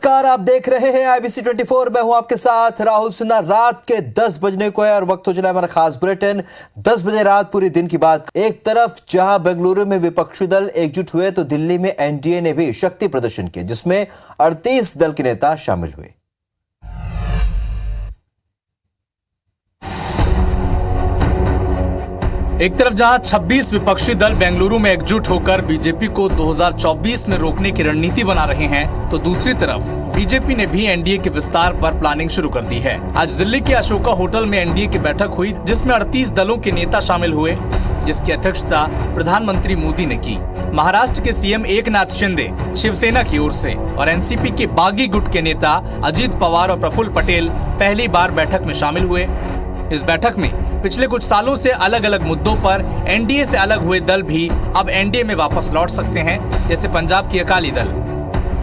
नमस्कार, आप देख रहे हैं IBC 24। मैं हूं आपके साथ राहुल सिन्हा। रात के 10 बजने को है और वक्त हो चला है हमारा खास बुलेटिन 10 बजे रात पूरी दिन की बात। एक तरफ जहां बेंगलुरु में विपक्षी दल एकजुट हुए तो दिल्ली में एनडीए ने भी शक्ति प्रदर्शन किया, जिसमें 38 दल के नेता शामिल हुए। एक तरफ जहां 26 विपक्षी दल बेंगलुरु में एकजुट होकर बीजेपी को 2024 में रोकने की रणनीति बना रहे हैं, तो दूसरी तरफ बीजेपी ने भी एनडीए के विस्तार पर प्लानिंग शुरू कर दी है। आज दिल्ली के अशोका होटल में एनडीए की बैठक हुई, जिसमें 38 दलों के नेता शामिल हुए, जिसकी अध्यक्षता प्रधानमंत्री मोदी ने की। महाराष्ट्र के सीएम एकनाथ शिंदे शिवसेना की ओर से और एनसीपी के बागी गुट के नेता अजीत पवार और प्रफुल्ल पटेल पहली बार बैठक में शामिल हुए। इस बैठक में पिछले कुछ सालों से अलग अलग मुद्दों पर एनडीए से अलग हुए दल भी अब एनडीए में वापस लौट सकते हैं, जैसे पंजाब की अकाली दल,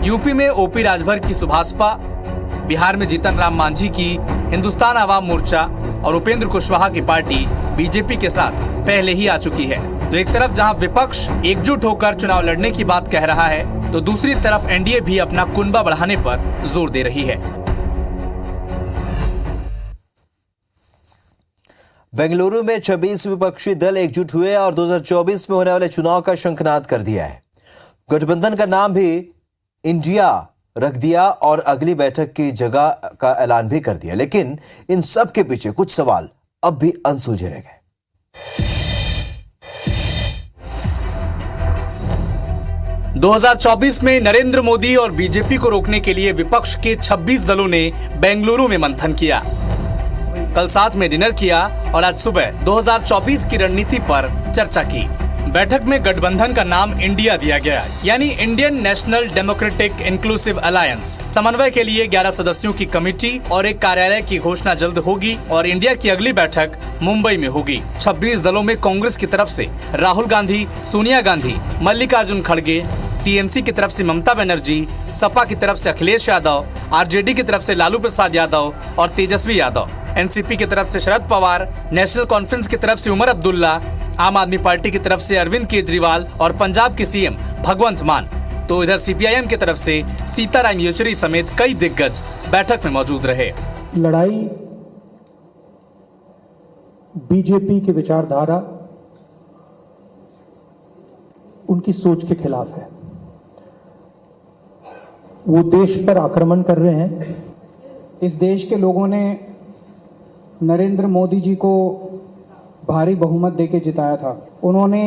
यूपी में ओपी राजभर की सुभाषपा, बिहार में जीतन राम मांझी की हिंदुस्तान आवाम मोर्चा और उपेंद्र कुशवाहा की पार्टी बीजेपी के साथ पहले ही आ चुकी है। तो एक तरफ जहां विपक्ष एकजुट होकर चुनाव लड़ने की बात कह रहा है, तो दूसरी तरफ एनडीए भी अपना कुनबा बढ़ाने पर जोर दे रही है। बेंगलुरु में 26 विपक्षी दल एकजुट हुए और 2024 में होने वाले चुनाव का शंखनाद कर दिया है। गठबंधन का नाम भी इंडिया रख दिया और अगली बैठक की जगह का ऐलान भी कर दिया, लेकिन इन सब के पीछे कुछ सवाल अब भी अनसुलझे रह गए। – 2024 में नरेंद्र मोदी और बीजेपी को रोकने के लिए विपक्ष के 26 दलों ने बेंगलुरु में मंथन किया, कल साथ में डिनर किया और आज सुबह 2024 की रणनीति पर चर्चा की। बैठक में गठबंधन का नाम इंडिया दिया गया, यानी Indian national democratic inclusive alliance. समन्वय के लिए 11 सदस्यों की कमेटी और एक कार्यालय की घोषणा जल्द होगी और इंडिया की अगली बैठक मुंबई में होगी। 26 दलों में कांग्रेस की तरफ से राहुल गांधी, सोनिया गांधी, मल्लिकार्जुन खड़गे, टीएमसी की तरफ से ममता बनर्जी, सपा की तरफ से अखिलेश यादव, आरजेडी की तरफ से लालू प्रसाद यादव और तेजस्वी यादव, एनसीपी की तरफ से शरद पवार, नेशनल कॉन्फ्रेंस की तरफ से उमर अब्दुल्ला, आम आदमी पार्टी की तरफ से अरविंद केजरीवाल और पंजाब के सीएम भगवंत मान। तो इधर सीपीआईएम की तरफ से सीताराम येचुरी समेत कई दिग्गज बैठक में मौजूद रहे। लड़ाई बीजेपी की विचारधारा, उनकी सोच के खिलाफ है। वो देश पर आक्रमण कर रहे हैं। इस देश के लोगों ने नरेंद्र मोदी जी को भारी बहुमत देके जिताया था। उन्होंने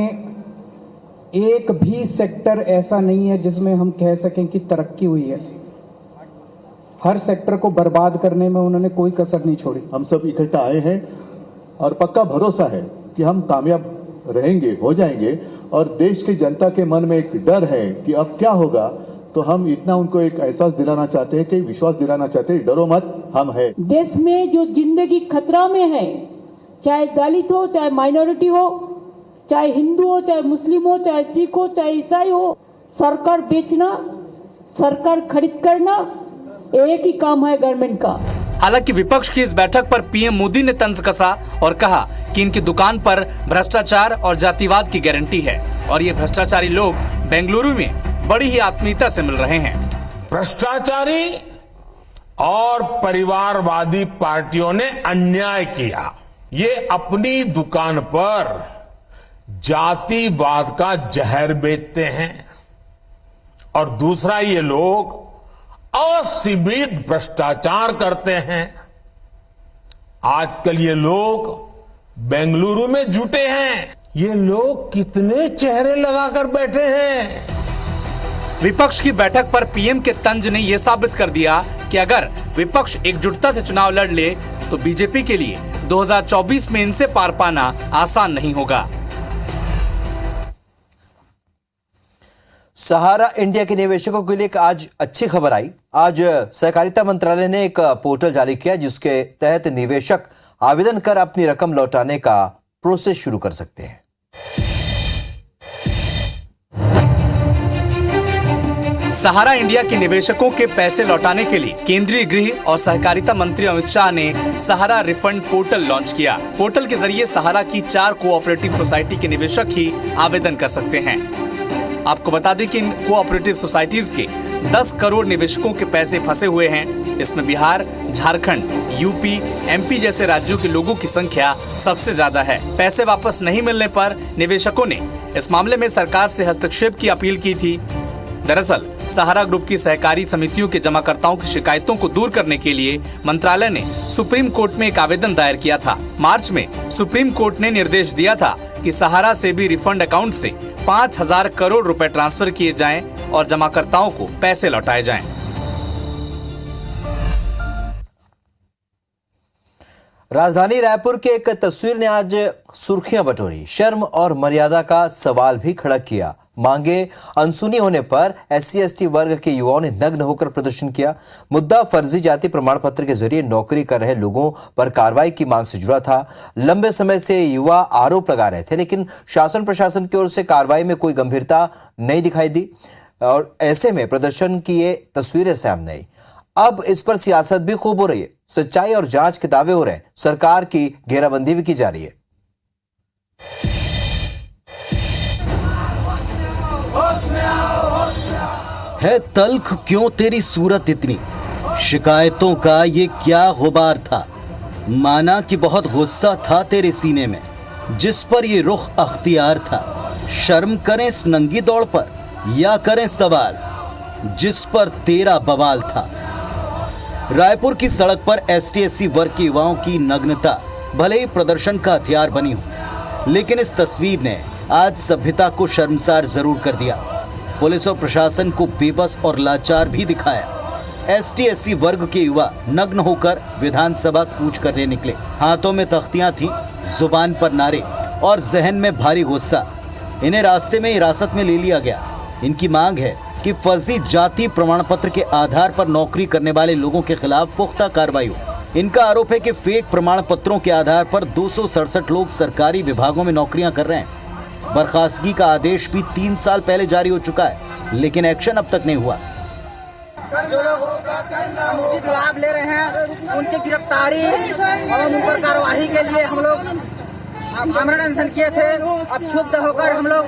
एक भी सेक्टर ऐसा नहीं है जिसमें हम कह सकें कि तरक्की हुई है। हर सेक्टर को बर्बाद करने में उन्होंने कोई कसर नहीं छोड़ी। हम सब इकट्ठा आए हैं और पक्का भरोसा है कि हम कामयाब रहेंगे, हो जाएंगे। और देश की जनता के मन में एक डर है कि अब क्या होगा, तो हम इतना उनको एक एहसास दिलाना चाहते हैं, कि विश्वास दिलाना चाहते हैं, डरो मत, हम है। देश में जो जिंदगी खतरा में है, चाहे दलित हो, चाहे माइनॉरिटी हो, चाहे हिंदू हो, चाहे मुस्लिम हो, चाहे सिख हो, चाहे ईसाई हो, सरकार बेचना, सरकार खरीद करना, एक ही काम है गवर्नमेंट का। हालांकि विपक्ष की इस बैठक पर पीएम मोदी ने तंज कसा और कहा कि इनकी दुकान पर भ्रष्टाचार और जातिवाद की गारंटी है और ये भ्रष्टाचारी लोग बेंगलुरु में बड़ी ही आत्मीयता से मिल रहे हैं। भ्रष्टाचारी और परिवारवादी पार्टियों ने अन्याय किया। ये अपनी दुकान पर जातिवाद का जहर बेचते हैं और दूसरा, ये लोग असीमित भ्रष्टाचार करते हैं। आजकल ये लोग बेंगलुरु में जुटे हैं। ये लोग कितने चेहरे लगाकर बैठे हैं। विपक्ष की बैठक पर पीएम के तंज ने यह साबित कर दिया कि अगर विपक्ष एकजुटता से चुनाव लड़ ले तो बीजेपी के लिए 2024 में इनसे पार पाना आसान नहीं होगा। सहारा इंडिया के निवेशकों के लिए एक आज अच्छी खबर आई। आज सहकारिता मंत्रालय ने एक पोर्टल जारी किया, जिसके तहत निवेशक आवेदन कर अपनी रकम लौटाने का प्रोसेस शुरू कर सकते हैं। सहारा इंडिया के निवेशकों के पैसे लौटाने के लिए केंद्रीय गृह और सहकारिता मंत्री अमित शाह ने सहारा रिफंड पोर्टल लॉन्च किया। पोर्टल के जरिए सहारा की 4 कोऑपरेटिव सोसाइटी के निवेशक ही आवेदन कर सकते हैं। आपको बता दें कि इन कोऑपरेटिव सोसाइटीज के 10 करोड़ निवेशकों के पैसे फंसे हुए हैं। इसमें बिहार, झारखंड, यूपी, एमपी जैसे राज्यों के लोगों की संख्या सबसे ज्यादा है। पैसे वापस नहीं मिलने पर निवेशकों ने इस मामले में सरकार से हस्तक्षेप की अपील की थी। दरअसल सहारा ग्रुप की सहकारी समितियों के जमाकर्ताओं की शिकायतों को दूर करने के लिए मंत्रालय ने सुप्रीम कोर्ट में एक आवेदन दायर किया था। मार्च में सुप्रीम कोर्ट ने निर्देश दिया था कि सहारा से भी रिफंड अकाउंट से 5,000 करोड़ रुपए ट्रांसफर किए जाएं और जमाकर्ताओं को पैसे लौटाए जाएं। राजधानी रायपुर के एक तस्वीर ने आज सुर्खियां बटोरी। शर्म और मर्यादा का सवाल भी खड़ा किया। मांगे अनसुनी होने पर SC/ST वर्ग के युवाओं ने नग्न होकर प्रदर्शन किया। मुद्दा फर्जी जाति प्रमाण पत्र के जरिए नौकरी कर रहे लोगों पर कार्रवाई की मांग से जुड़ा था। लंबे समय से युवा आरोप लगा रहे थे, लेकिन शासन प्रशासन की ओर से कार्रवाई में कोई गंभीरता नहीं दिखाई दी और ऐसे में प्रदर्शन की ये तस्वीरें सामने आई। अब इस पर सियासत भी खूब हो रही है। सच्चाई और जांच के दावे हो रहे हैं। सरकार की घेराबंदी भी की जा रही है। है तल्ख क्यों तेरी सूरत इतनी, शिकायतों का ये क्या गुबार था। माना कि बहुत गुस्सा था तेरे सीने में, जिस पर ये रुख अख्तियार था। शर्म करें इस नंगी दौड़ पर या करें सवाल, जिस पर तेरा बवाल था। रायपुर की सड़क पर ST/SC वर्ग के युवाओं की नग्नता भले ही प्रदर्शन का हथियार बनी हो, लेकिन इस तस्वीर ने आज सभ्यता को शर्मसार जरूर कर दिया। पुलिस और प्रशासन को बेबस और लाचार भी दिखाया। ST/SC वर्ग के युवा नग्न होकर विधानसभा कूच करने निकले। हाथों में तख्तियां थीं, जुबान पर नारे और जहन में भारी गुस्सा। इन्हें रास्ते में हिरासत में ले लिया गया। इनकी मांग है कि फर्जी जाति प्रमाण पत्र के आधार पर नौकरी करने वाले लोगों के खिलाफ पुख्ता कार्रवाई हो। इनका आरोप है कि फेक प्रमाण पत्रों के आधार पर 267 लोग सरकारी विभागों में नौकरियां कर रहे हैं। बर्खास्तगी का आदेश भी 3 साल पहले जारी हो चुका है, लेकिन एक्शन अब तक नहीं हुआ। जो लोग अनुचित लाभ ले रहे हैं उनकी गिरफ्तारी और उन पर कार्रवाई के लिए हम लोग आमरण अनशन किए थे। अब क्षुब्ध होकर हम लोग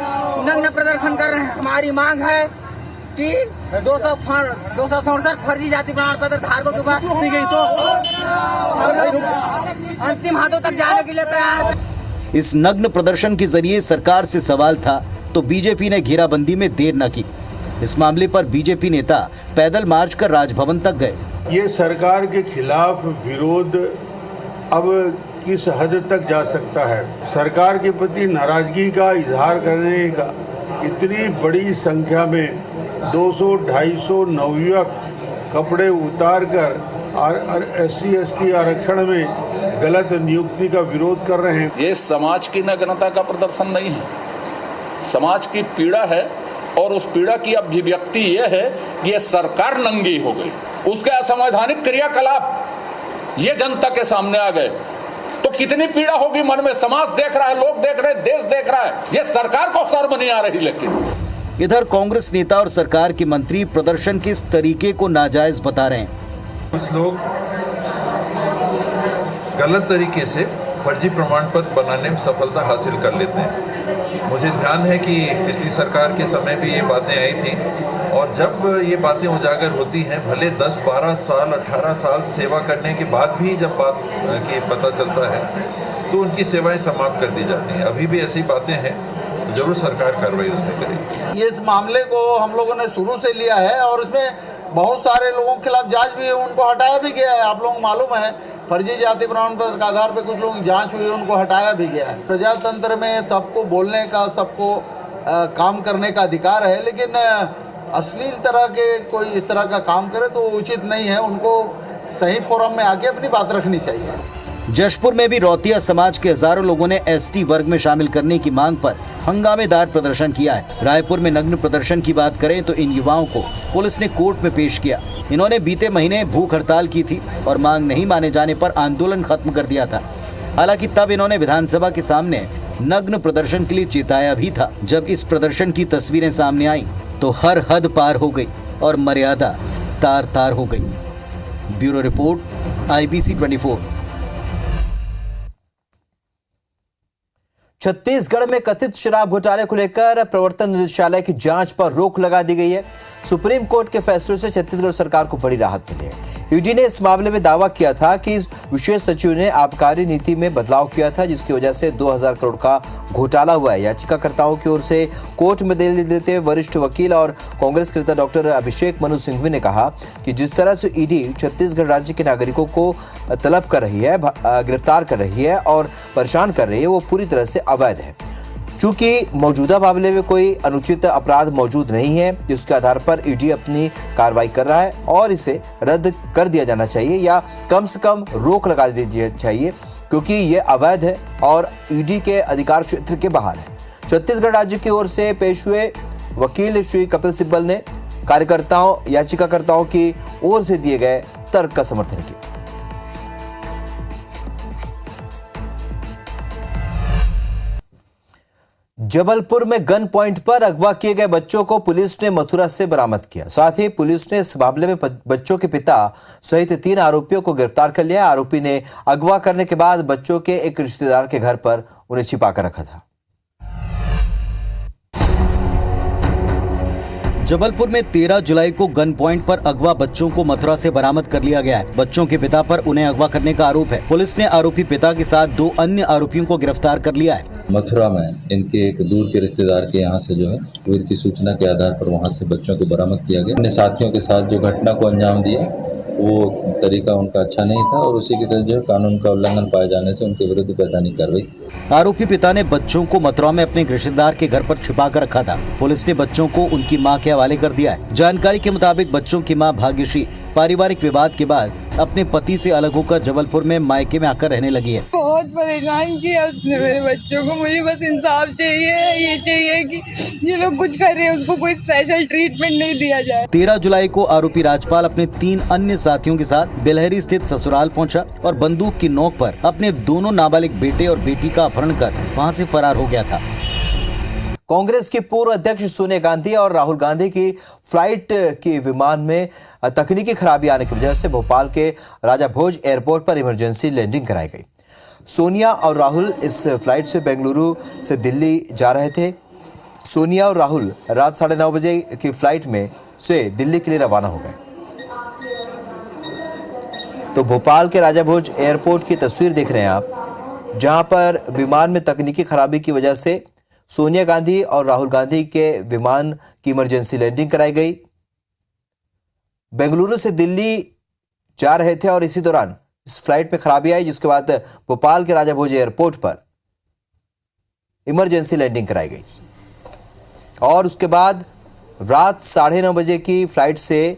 नग्न प्रदर्शन कर रहे हैं। हमारी मांग है कि 267 फर्जी जाति प्रमाण पत्र धारकों के ऊपर गई तो हम लोग अंतिम हाथों तक जाने के लिए तैयार। इस नग्न प्रदर्शन के जरिए सरकार से सवाल था तो बीजेपी ने घेराबंदी में देर न की। इस मामले पर बीजेपी नेता पैदल मार्च कर राजभवन तक गए। ये सरकार के खिलाफ विरोध अब किस हद तक जा सकता है। सरकार के प्रति नाराजगी का इजहार करने का इतनी बड़ी संख्या में 200-250 नवयुवक कपड़े उतार कर और SC/ST आरक्षण में गलत नियुक्ति का विरोध कर रहे हैं। ये समाज की नग्नता का प्रदर्शन नहीं है, समाज की पीड़ा है और उस पीड़ा की अभिव्यक्ति ये है कि ये सरकार नंगी हो गई। उसके असंवैधानिक क्रियाकलाप ये जनता के सामने आ गए तो कितनी पीड़ा होगी मन में। समाज देख रहा है, लोग देख रहे हैं, देश देख रहा है। ये सरकार को शर्म नहीं आ रही। लेकिन इधर कांग्रेस नेता और सरकार के मंत्री प्रदर्शन के इस तरीके को नाजायज बता रहे हैं। कुछ लोग गलत तरीके से फर्जी प्रमाण पत्र बनाने में सफलता हासिल कर लेते हैं। मुझे ध्यान है कि पिछली सरकार के समय भी ये बातें आई थी और जब ये बातें उजागर होती हैं, भले 10, 12 साल, 18 साल सेवा करने के बाद भी जब बात की पता चलता है तो उनकी सेवाएं समाप्त कर दी जाती हैं। अभी भी ऐसी बातें हैं, जरूर सरकार कार्रवाई उसमें करेगी। ये इस मामले को हम लोगों ने शुरू से लिया है और इसमें बहुत सारे लोगों के खिलाफ जांच भी है, उनको हटाया भी गया है। आप लोगों को मालूम है फर्जी जाति प्रमाण पत्र के आधार पर कुछ लोगों की जांच हुई है, उनको हटाया भी गया है। प्रजातंत्र में सबको बोलने का, सबको काम करने का अधिकार है, लेकिन अश्लील तरह के कोई इस तरह का काम करे तो उचित नहीं है। उनको सही फोरम में आके अपनी बात रखनी चाहिए। जशपुर में भी रौतिया समाज के हजारों लोगों ने ST वर्ग में शामिल करने की मांग पर हंगामेदार प्रदर्शन किया है। रायपुर में नग्न प्रदर्शन की बात करें तो इन युवाओं को पुलिस ने कोर्ट में पेश किया। इन्होंने बीते महीने भूख हड़ताल की थी और मांग नहीं माने जाने पर आंदोलन खत्म कर दिया था। हालांकि तब इन्होंने विधानसभा के सामने नग्न प्रदर्शन के लिए चेताया भी था। जब इस प्रदर्शन की तस्वीरें सामने आई तो हर हद पार हो गई और मर्यादा तार तार हो गई। Bureau report, IBC 24। छत्तीसगढ़ में कथित शराब घोटाले को लेकर प्रवर्तन निदेशालय की जांच पर रोक लगा दी गई है। सुप्रीम कोर्ट के फैसले से छत्तीसगढ़ सरकार को बड़ी राहत मिली है। ईडी ने इस मामले में दावा किया था कि विशेष सचिव ने आबकारी नीति में बदलाव किया था, जिसकी वजह से 2000 करोड़ का घोटाला हुआ है। याचिकाकर्ताओं की ओर से कोर्ट में दलील देते हुए वरिष्ठ वकील और कांग्रेस के नेता डॉक्टर अभिषेक मनु सिंघवी ने कहा कि जिस तरह से ईडी छत्तीसगढ़ राज्य के नागरिकों को तलब कर रही है, गिरफ्तार कर रही है और परेशान कर रही है, वो पूरी तरह से अवैध है। चूंकि मौजूदा मामले में कोई अनुचित अपराध मौजूद नहीं है, जिसके आधार पर ईडी अपनी कार्रवाई कर रहा है और इसे रद्द कर दिया जाना चाहिए या कम से कम रोक लगा दी चाहिए, क्योंकि ये अवैध है और ईडी के अधिकार क्षेत्र के बाहर है। छत्तीसगढ़ राज्य की ओर से पेश हुए वकील श्री कपिल सिब्बल ने याचिकाकर्ताओं की ओर से दिए गए तर्क का समर्थन किया। जबलपुर में गन पॉइंट पर अगवा किए गए बच्चों को पुलिस ने मथुरा से बरामद किया। साथ ही पुलिस ने इस मामले में बच्चों के पिता सहित 3 आरोपियों को गिरफ्तार कर लिया। आरोपी ने अगवा करने के बाद बच्चों के एक रिश्तेदार के घर पर उन्हें छिपा कर रखा था। जबलपुर में 13 जुलाई को गन पॉइंट पर अगवा बच्चों को मथुरा से बरामद कर लिया गया है। बच्चों के पिता पर उन्हें अगवा करने का आरोप है। पुलिस ने आरोपी पिता के साथ 2 अन्य आरोपियों को गिरफ्तार कर लिया है। मथुरा में इनके एक दूर के रिश्तेदार के यहाँ से जो है वीर की सूचना के आधार पर वहाँ से बच्चों को बरामद किया गया। अपने साथियों के साथ जो घटना को अंजाम दिया वो तरीका उनका अच्छा नहीं था और उसी की तरह जो कानून का उल्लंघन पाए जाने से उनके विरुद्ध वैधानिक कार्रवाई। आरोपी पिता ने बच्चों को मथुरा में अपने रिश्तेदार के घर पर छिपा कर रखा था। पुलिस ने बच्चों को उनकी मां के हवाले कर दिया है। जानकारी के मुताबिक बच्चों की मां भाग्यश्री पारिवारिक विवाद के बाद अपने पति से अलग होकर जबलपुर में मायके में आकर रहने लगी है। बहुत परेशान किया उसने मेरे बच्चों को। मुझे बस इंसाफ चाहिए, ये चाहिए कि ये लोग कुछ कर रहे हैं उसको कोई स्पेशल ट्रीटमेंट नहीं दिया जाए। 13 जुलाई को आरोपी राजपाल अपने 3 अन्य साथियों के साथ बेलहरी स्थित ससुराल पहुंचा और बंदूक की नोक पर अपने दोनों नाबालिग बेटे और बेटी का अपहरण कर वहां से फरार हो गया था। कांग्रेस के पूर्व अध्यक्ष सोनिया गांधी और राहुल गांधी की फ्लाइट के विमान में तकनीकी खराबी आने की वजह से भोपाल के राजा भोज एयरपोर्ट पर इमरजेंसी लैंडिंग कराई गई। सोनिया और राहुल इस फ्लाइट से बेंगलुरु से दिल्ली जा रहे थे। सोनिया और राहुल रात 9:30 बजे की फ्लाइट में से दिल्ली के लिए रवाना हो गए। तो भोपाल के राजा भोज एयरपोर्ट की तस्वीर देख रहे हैं आप, जहां पर विमान में तकनीकी खराबी की वजह से सोनिया गांधी और राहुल गांधी के विमान की इमरजेंसी लैंडिंग कराई गई। बेंगलुरु से दिल्ली जा रहे थे और इसी दौरान इस फ्लाइट में खराबी आई, जिसके बाद भोपाल के राजा भोज एयरपोर्ट पर इमरजेंसी लैंडिंग कराई गई और उसके बाद रात 9:30 बजे की फ्लाइट से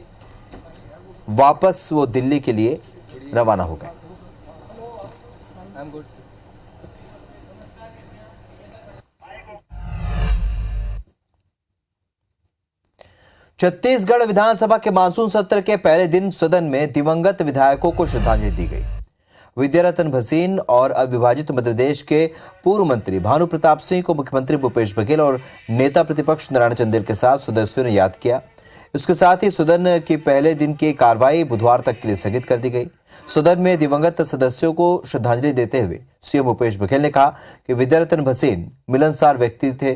वापस वो दिल्ली के लिए रवाना हो गए। छत्तीसगढ़ विधानसभा के मानसून सत्र के पहले दिन सदन में दिवंगत विधायकों को श्रद्धांजलि दी गई। विद्यारतन भसीन और अविभाजित मध्य प्रदेश के पूर्व मंत्री भानु प्रताप सिंह को मुख्यमंत्री भूपेश बघेल और नेता प्रतिपक्ष नारायण चंदेल के साथ सदस्यों ने याद किया। इसके साथ ही सदन की पहले दिन की कार्रवाई बुधवार तक के लिए स्थगित कर दी गई। सदन में दिवंगत सदस्यों को श्रद्धांजलि देते हुए सीएम भूपेश बघेल ने कहा कि विद्यारतन भसीन मिलनसार व्यक्ति थे।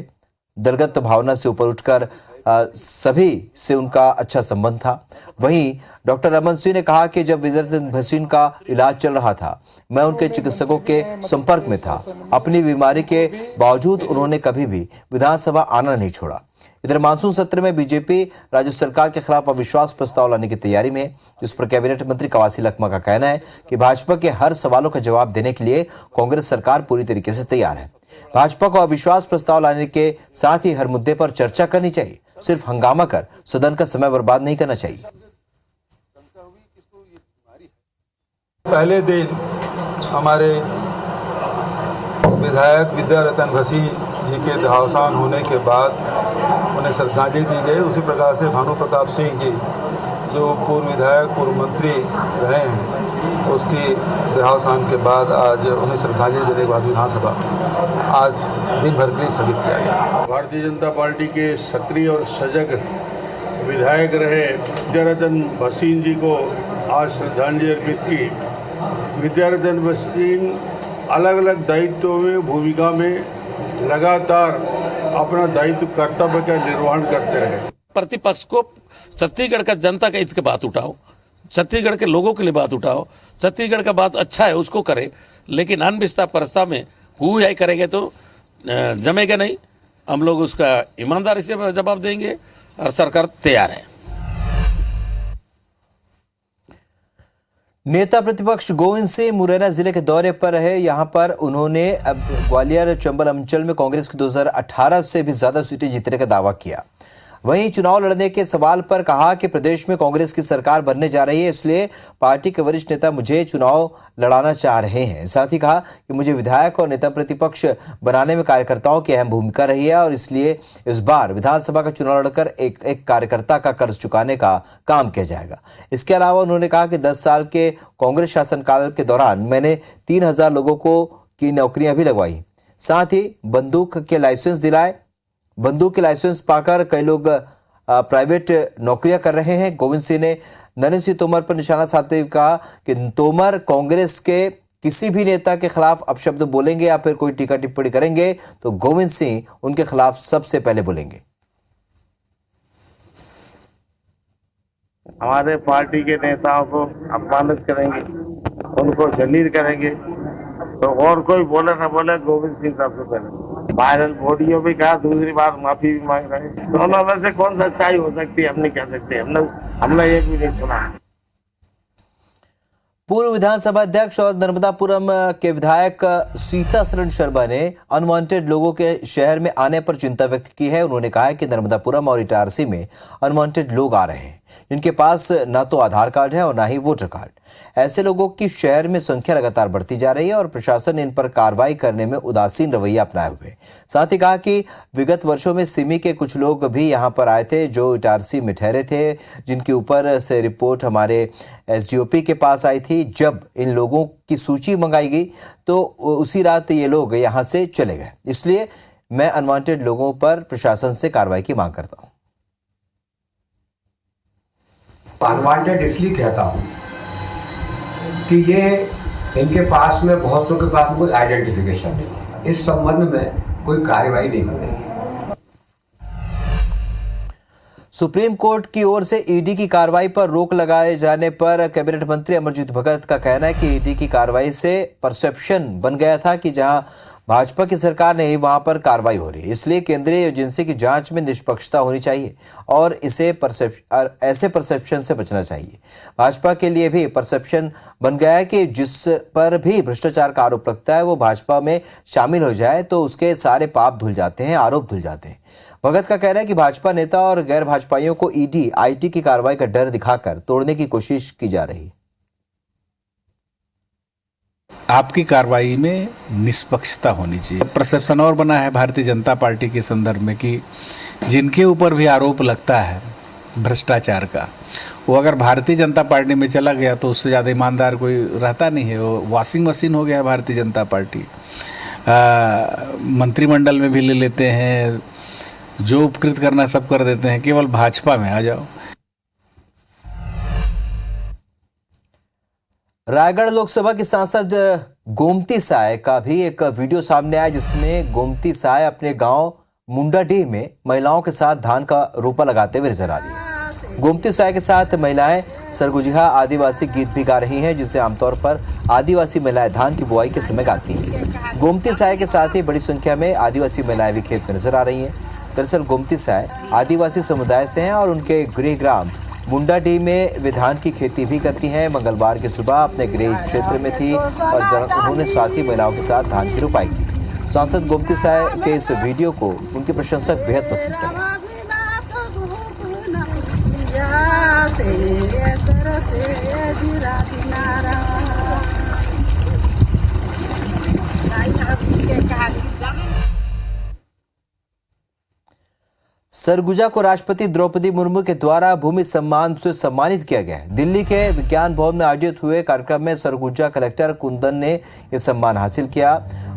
दलगत भावना से ऊपर उठकर सभी से उनका अच्छा संबंध था। वहीं डॉक्टर रमन सिंह ने कहा कि जब विद्यारतन भसीन का इलाज चल रहा था, मैं उनके चिकित्सकों के संपर्क में था। अपनी बीमारी के बावजूद उन्होंने कभी भी विधानसभा आना नहीं छोड़ा। इधर मानसून सत्र में बीजेपी राज्य सरकार के खिलाफ अविश्वास प्रस्ताव लाने की तैयारी में है, जिस पर कैबिनेट मंत्री कवासी लखमा का कहना है कि भाजपा के हर सवालों का जवाब देने के लिए कांग्रेस सरकार पूरी तरीके से तैयार है। भाजपा को अविश्वास प्रस्ताव लाने के साथ ही हर मुद्दे पर चर्चा करनी चाहिए, सिर्फ हंगामा कर सदन का समय बर्बाद नहीं करना चाहिए। पहले दिन हमारे विधायक विद्यारतन भसीन जी के देहावसान होने के बाद उन्हें श्रद्धांजलि दी गई। उसी प्रकार से भानु प्रताप सिंह जी जो पूर्व विधायक पूर्व मंत्री रहे हैं, उसकी देहावसान के बाद आज उन्हें श्रद्धांजलि देने के बाद विधानसभा आज दिन भर के लिए स्थगित किया गया। भारतीय जनता पार्टी के सक्रिय और सजग विधायक रहे विद्यारतन भसीन जी को आज श्रद्धांजलि अर्पित की। विद्यारतन भसीन अलग अलग दायित्वों में भूमिका में लगातार अपना दायित्व कर्तव्य का निर्वहन करते रहे। प्रतिपक्ष को छत्तीसगढ़ का जनता का हित की बात उठाओ, छत्तीसगढ़ के लोगों के लिए बात उठाओ, छत्तीसगढ़ का बात अच्छा है उसको करे, लेकिन अनविस्तार प्रस्ताव में हु हाई करेंगे तो जमेगा नहीं। हम लोग उसका ईमानदारी से जवाब देंगे और सरकार तैयार है। नेता प्रतिपक्ष गोविंद सिंह मुरैना जिले के दौरे पर रहे। यहां पर उन्होंने अब ग्वालियर चंबल अंचल में कांग्रेस की 2018 से भी ज्यादा सीटें जीतने का दावा किया। वहीं चुनाव लड़ने के सवाल पर कहा कि प्रदेश में कांग्रेस की सरकार बनने जा रही है, इसलिए पार्टी के वरिष्ठ नेता मुझे चुनाव लड़ाना चाह रहे हैं। साथ ही कहा कि मुझे विधायक और नेता प्रतिपक्ष बनाने में कार्यकर्ताओं की अहम भूमिका रही है और इसलिए इस बार विधानसभा का चुनाव लड़कर एक कार्यकर्ता का कर्ज चुकाने का काम किया जाएगा। इसके अलावा उन्होंने कहा कि 10 साल के कांग्रेस शासनकाल के दौरान मैंने 3000 लोगों को की नौकरियां भी लगवाई, साथ ही बंदूक के लाइसेंस दिलाए। बंदूक के लाइसेंस पाकर कई लोग प्राइवेट नौकरियां कर रहे हैं। गोविंद सिंह ने नरेंद्र सिंह तोमर पर निशाना साधते हुए कहा कि तोमर कांग्रेस के किसी भी नेता के खिलाफ अपशब्द बोलेंगे या फिर कोई टीका टिप्पणी करेंगे तो गोविंद सिंह उनके खिलाफ सबसे पहले बोलेंगे। हमारे पार्टी के नेताओं को अपमानित करेंगे, उनको जलील करेंगे, तो और कोई बोले न बोले, गोविंद सिंह सबसे पहले। वायरल वीडियो भी कहा, दूसरी बार माफी भी मांग रहे हैं। दोनों में से कौन सच्चाई हो सकती है हम नहीं कह सकते। हमने एक भी नहीं सुना। पूर्व विधानसभा अध्यक्ष और नर्मदापुरम के विधायक सीतासरण शर्मा ने अनवांटेड लोगों के शहर में आने पर चिंता व्यक्त की है। उन्होंने कहा है कि नर्मदापुरम और इटारसी में अनवांटेड लोग आ रहे हैं, जिनके पास ना तो आधार कार्ड है और ना ही वोटर कार्ड। ऐसे लोगों की शहर में संख्या लगातार बढ़ती जा रही है और प्रशासन इन पर कार्रवाई करने में उदासीन रवैया अपनाए हुए। साथ ही कहा कि विगत वर्षों में सिमी के कुछ लोग भी यहां पर आए थे जो इटारसी में ठहरे थे, जिनके ऊपर से रिपोर्ट हमारे एसडीओपी के पास आई थी। जब इन लोगों की सूची मंगाई गई तो उसी रात ये लोग यहां से चले गए। इसलिए मैं अनवांटेड लोगों पर प्रशासन से कार्रवाई की मांग करता हूं। अनवांटेड इसलिए कहता हूं कि ये इनके पास में बहुत के पास में कोई आइडेंटिफिकेशन नहीं, इस संबंध में कोई कार्रवाई नहीं हो रही है। सुप्रीम कोर्ट की ओर से ईडी की कार्रवाई पर रोक लगाए जाने पर कैबिनेट मंत्री अमरजीत भगत का कहना है कि ईडी की कार्रवाई से परसेप्शन बन गया था कि जहां भाजपा की सरकार नहीं वहां पर कार्रवाई हो रही है, इसलिए केंद्रीय एजेंसी की जांच में निष्पक्षता होनी चाहिए और ऐसे परसेप्शन से बचना चाहिए। भाजपा के लिए भी परसेप्शन बन गया है कि जिस पर भी भ्रष्टाचार का आरोप लगता है वो भाजपा में शामिल हो जाए तो उसके सारे पाप धुल जाते हैं, आरोप धुल जाते हैं। भगत का कहना है कि भाजपा नेता और गैर भाजपाइयों को ईडी आईटी की कार्रवाई का डर दिखाकर तोड़ने की कोशिश की जा रही है। आपकी कार्रवाई में निष्पक्षता होनी चाहिए। परसेप्शन और बना है भारतीय जनता पार्टी के संदर्भ में कि जिनके ऊपर भी आरोप लगता है भ्रष्टाचार का, वो अगर भारतीय जनता पार्टी में चला गया तो उससे ज़्यादा ईमानदार कोई रहता नहीं है। वो वॉशिंग मशीन हो गया है भारतीय जनता पार्टी। मंत्रिमंडल में भी ले लेते हैं, जो उपकृत करना सब कर देते हैं, केवल भाजपा में आ जाओ। रायगढ़ लोकसभा की सांसद गोमती साय का भी एक वीडियो सामने आया जिसमें गोमती साय अपने गांव मुंडाडीह में महिलाओं के साथ धान का रोपा लगाते हुए नजर आ रही है। गोमती साय के साथ महिलाएं सरगुजिहा आदिवासी गीत भी गा रही हैं, जिसे आमतौर पर आदिवासी महिलाएं धान की बुआई के समय गाती हैं। गोमती साय के साथ ही बड़ी संख्या में आदिवासी महिलाएं भी खेत में नजर आ रही हैं। दरअसल गोमती साय आदिवासी समुदाय से हैं और उनके गृह ग्राम मुंडाडीह में वे धान की खेती भी करती हैं। मंगलवार की सुबह अपने गृह क्षेत्र में थी और उन्होंने साथी महिलाओं के साथ धान की रोपाई की। सांसद गोमती साय के इस वीडियो को उनके प्रशंसक बेहद पसंद कर रहे हैं। सरगुजा को राष्ट्रपति द्रौपदी मुर्मू के द्वारा भूमि सम्मान से सम्मानित किया गया है। दिल्ली के विज्ञान भवन में आयोजित हुए कार्यक्रम में सरगुजा कलेक्टर कुंदन ने यह सम्मान हासिल किया।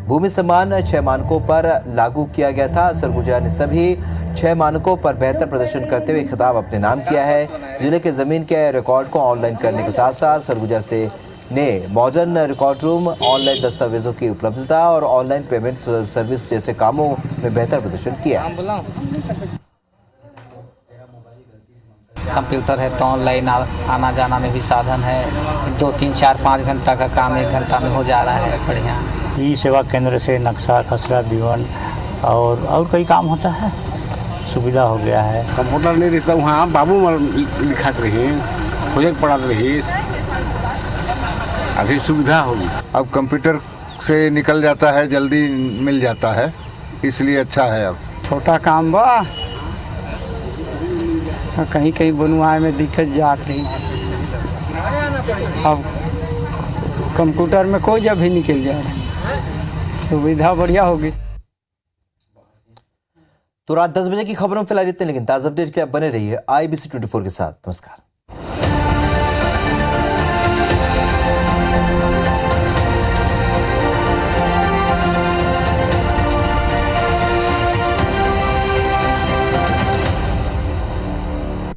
भूमि सम्मान 6 मानकों पर लागू किया गया था। सरगुजा ने सभी 6 मानकों पर बेहतर प्रदर्शन करते हुए खिताब अपने नाम किया है। जिले के जमीन के रिकॉर्ड को ऑनलाइन करने के साथ साथ सरगुजा से ने मॉडर्न रिकॉर्ड रूम, ऑनलाइन दस्तावेजों की उपलब्धता और ऑनलाइन पेमेंट सर्विस जैसे कामों में बेहतर प्रदर्शन किया। कंप्यूटर है तो ऑनलाइन आना जाना में भी साधन है। 2, 3, 4, 5 घंटा का काम 1 घंटा में हो जा रहा है। बढ़िया ई सेवा केंद्र से नक्शा, खसरा, विवरण और कई काम होता है, सुविधा हो गया है। कंप्यूटर नहीं रिश्ता वहाँ बाबू लिखात रही, प्रोजेक्ट पढ़ाते रही, अभी सुविधा होगी। अब कंप्यूटर से निकल जाता है, जल्दी मिल जाता है, इसलिए अच्छा है। अब छोटा काम बा तो कहीं कहीं बनवाए में दिक्कत जात रही। अब कंप्यूटर में कोई जब भी निकल जाए, सुविधा बढ़िया होगी। तो रात 10 बजे की खबरों में फिलहाल इतने, लेकिन ताज़ा अपडेट के लिए आप बने रहिए IBC 24 के साथ। नमस्कार।